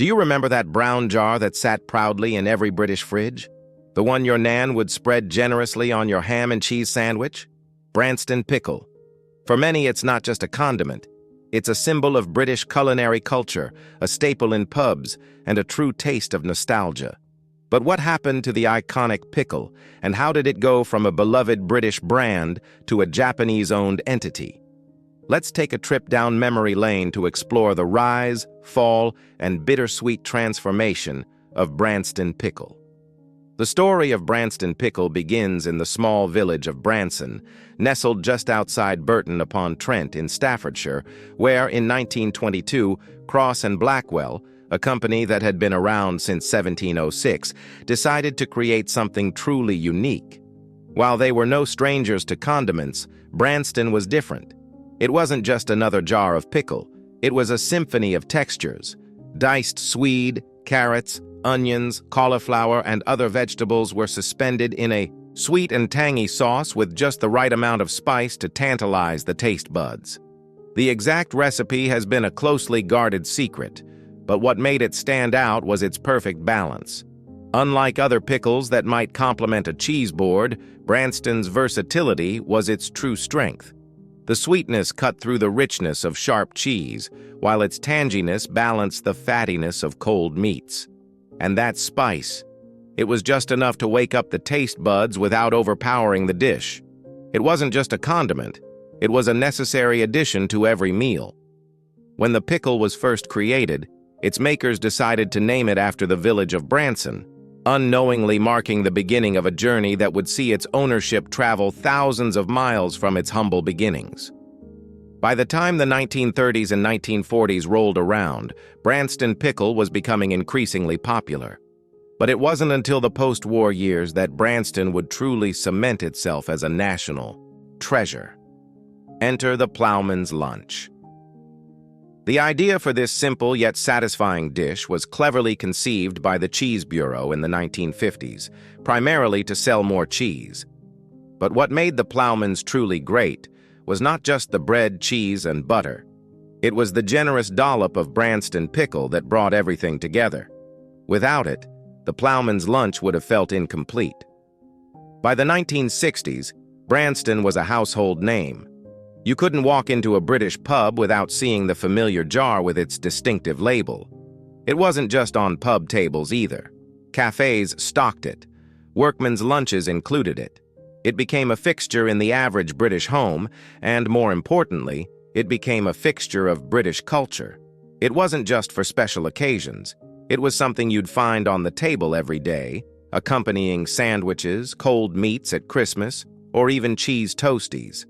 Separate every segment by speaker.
Speaker 1: Do you remember that brown jar that sat proudly in every British fridge? The one your nan would spread generously on your ham and cheese sandwich? Branston Pickle. For many, it's not just a condiment. It's a symbol of British culinary culture, a staple in pubs, and a true taste of nostalgia. But what happened to the iconic pickle, and how did it go from a beloved British brand to a Japanese-owned entity? Let's take a trip down memory lane to explore the rise, fall, and bittersweet transformation of Branston Pickle. The story of Branston Pickle begins in the small village of Branston, nestled just outside Burton-upon-Trent in Staffordshire, where, in 1922, Crosse Blackwell, a company that had been around since 1706, decided to create something truly unique. While they were no strangers to condiments, Branston was different. It wasn't just another jar of pickle. It was a symphony of textures. Diced swede, carrots, onions, cauliflower, and other vegetables were suspended in a sweet and tangy sauce with just the right amount of spice to tantalize the taste buds. The exact recipe has been a closely guarded secret, but what made it stand out was its perfect balance. Unlike other pickles that might complement a cheese board, Branston's versatility was its true strength. The sweetness cut through the richness of sharp cheese, while its tanginess balanced the fattiness of cold meats. And that spice, it was just enough to wake up the taste buds without overpowering the dish. It wasn't just a condiment, it was a necessary addition to every meal. When the pickle was first created, its makers decided to name it after the village of Branston, unknowingly marking the beginning of a journey that would see its ownership travel thousands of miles from its humble beginnings. By the time the 1930s and 1940s rolled around, Branston Pickle was becoming increasingly popular. But it wasn't until the post-war years that Branston would truly cement itself as a national treasure. Enter the Plowman's lunch. The idea for this simple yet satisfying dish was cleverly conceived by the Cheese Bureau in the 1950s, primarily to sell more cheese. But what made the Plowmans truly great was not just the bread, cheese, and butter. It was the generous dollop of Branston Pickle that brought everything together. Without it, the Plowman's lunch would have felt incomplete. By the 1960s, Branston was a household name. You couldn't walk into a British pub without seeing the familiar jar with its distinctive label. It wasn't just on pub tables either. Cafes stocked it. Workmen's lunches included it. It became a fixture in the average British home, and more importantly, it became a fixture of British culture. It wasn't just for special occasions. It was something you'd find on the table every day, accompanying sandwiches, cold meats at Christmas, or even cheese toasties.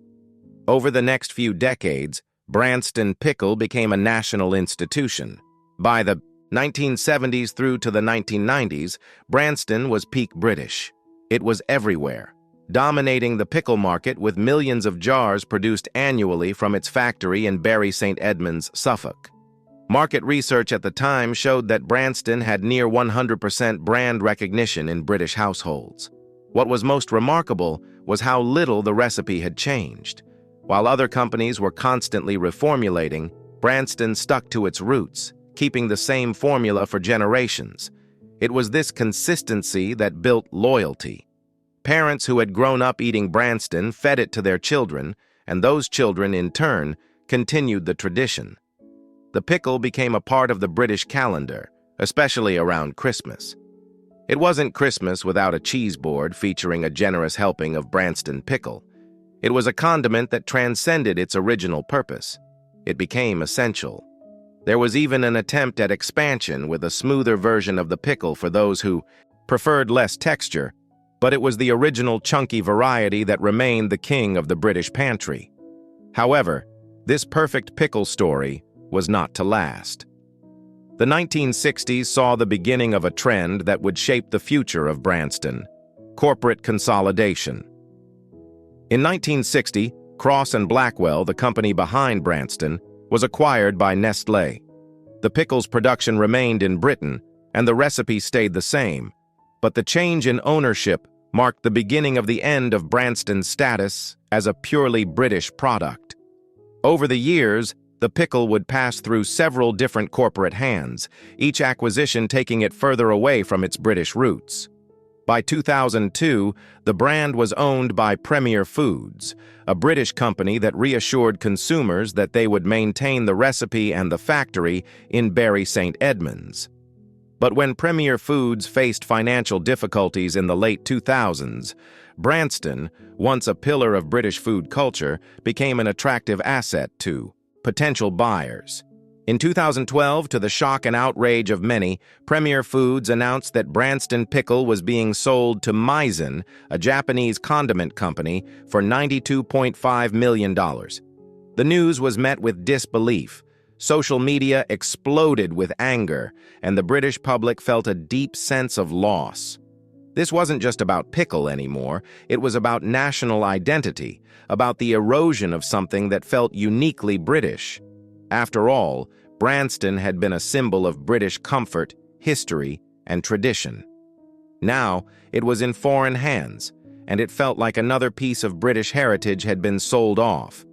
Speaker 1: Over the next few decades, Branston Pickle became a national institution. By the 1970s through to the 1990s, Branston was peak British. It was everywhere, dominating the pickle market with millions of jars produced annually from its factory in Bury St. Edmunds, Suffolk. Market research at the time showed that Branston had near 100% brand recognition in British households. What was most remarkable was how little the recipe had changed. While other companies were constantly reformulating, Branston stuck to its roots, keeping the same formula for generations. It was this consistency that built loyalty. Parents who had grown up eating Branston fed it to their children, and those children, in turn, continued the tradition. The pickle became a part of the British calendar, especially around Christmas. It wasn't Christmas without a cheese board featuring a generous helping of Branston Pickle. It was a condiment that transcended its original purpose. It became essential. There was even an attempt at expansion with a smoother version of the pickle for those who preferred less texture, but it was the original chunky variety that remained the king of the British pantry. However, this perfect pickle story was not to last. The 1960s saw the beginning of a trend that would shape the future of Branston: corporate consolidation. In 1960, Crosse Blackwell, the company behind Branston, was acquired by Nestlé. The pickle's production remained in Britain, and the recipe stayed the same, but the change in ownership marked the beginning of the end of Branston's status as a purely British product. Over the years, The pickle would pass through several different corporate hands, each acquisition taking it further away from its British roots. By 2002, the brand was owned by Premier Foods, a British company that reassured consumers that they would maintain the recipe and the factory in Bury St Edmunds. But when Premier Foods faced financial difficulties in the late 2000s, Branston, once a pillar of British food culture, became an attractive asset to potential buyers. In 2012, to the shock and outrage of many, Premier Foods announced that Branston Pickle was being sold to Mizzen, a Japanese condiment company, for $92.5 million. The news was met with disbelief. Social media exploded with anger, and the British public felt a deep sense of loss. This wasn't just about pickle anymore, it was about national identity, about the erosion of something that felt uniquely British. After all, Branston had been a symbol of British comfort, history, and tradition. Now, it was in foreign hands, and it felt like another piece of British heritage had been sold off.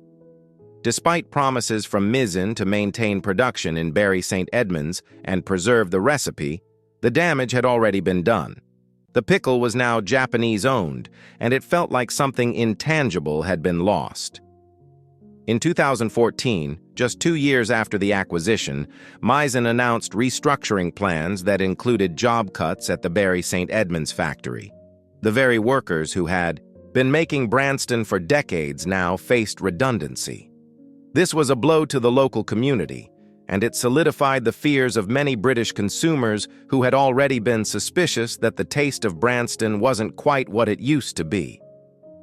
Speaker 1: Despite promises from Mizzen to maintain production in Bury St Edmunds and preserve the recipe, the damage had already been done. The pickle was now Japanese-owned, and it felt like something intangible had been lost. In 2014, just 2 years after the acquisition, Mizzen announced restructuring plans that included job cuts at the Bury St Edmunds factory. The very workers who had been making Branston for decades now faced redundancy. This was a blow to the local community, and it solidified the fears of many British consumers who had already been suspicious that the taste of Branston wasn't quite what it used to be.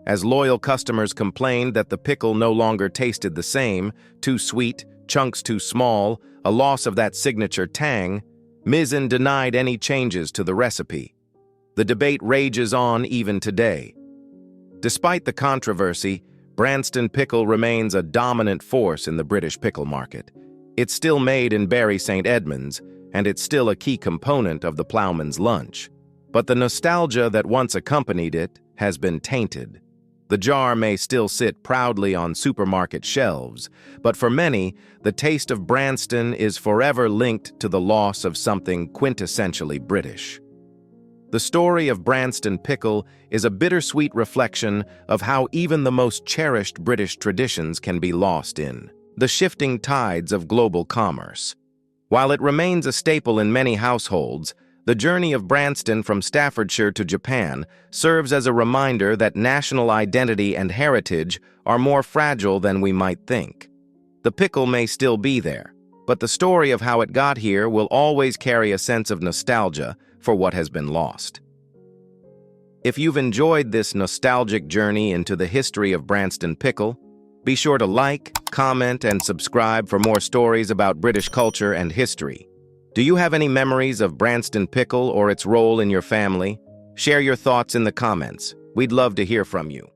Speaker 1: As loyal customers complained that the pickle no longer tasted the same, too sweet, chunks too small, a loss of that signature tang, Mizzen denied any changes to the recipe. The debate rages on even today. Despite the controversy, Branston Pickle remains a dominant force in the British pickle market. It's still made in Bury St Edmunds, and it's still a key component of the Plowman's lunch. But the nostalgia that once accompanied it has been tainted. The jar may still sit proudly on supermarket shelves, but for many, the taste of Branston is forever linked to the loss of something quintessentially British. The story of Branston Pickle is a bittersweet reflection of how even the most cherished British traditions can be lost in the shifting tides of global commerce. While it remains a staple in many households, the journey of Branston from Staffordshire to Japan serves as a reminder that national identity and heritage are more fragile than we might think. The pickle may still be there, but the story of how it got here will always carry a sense of nostalgia for what has been lost. If you've enjoyed this nostalgic journey into the history of Branston Pickle, be sure to like, comment, and subscribe for more stories about British culture and history. Do you have any memories of Branston Pickle or its role in your family? Share your thoughts in the comments. We'd love to hear from you.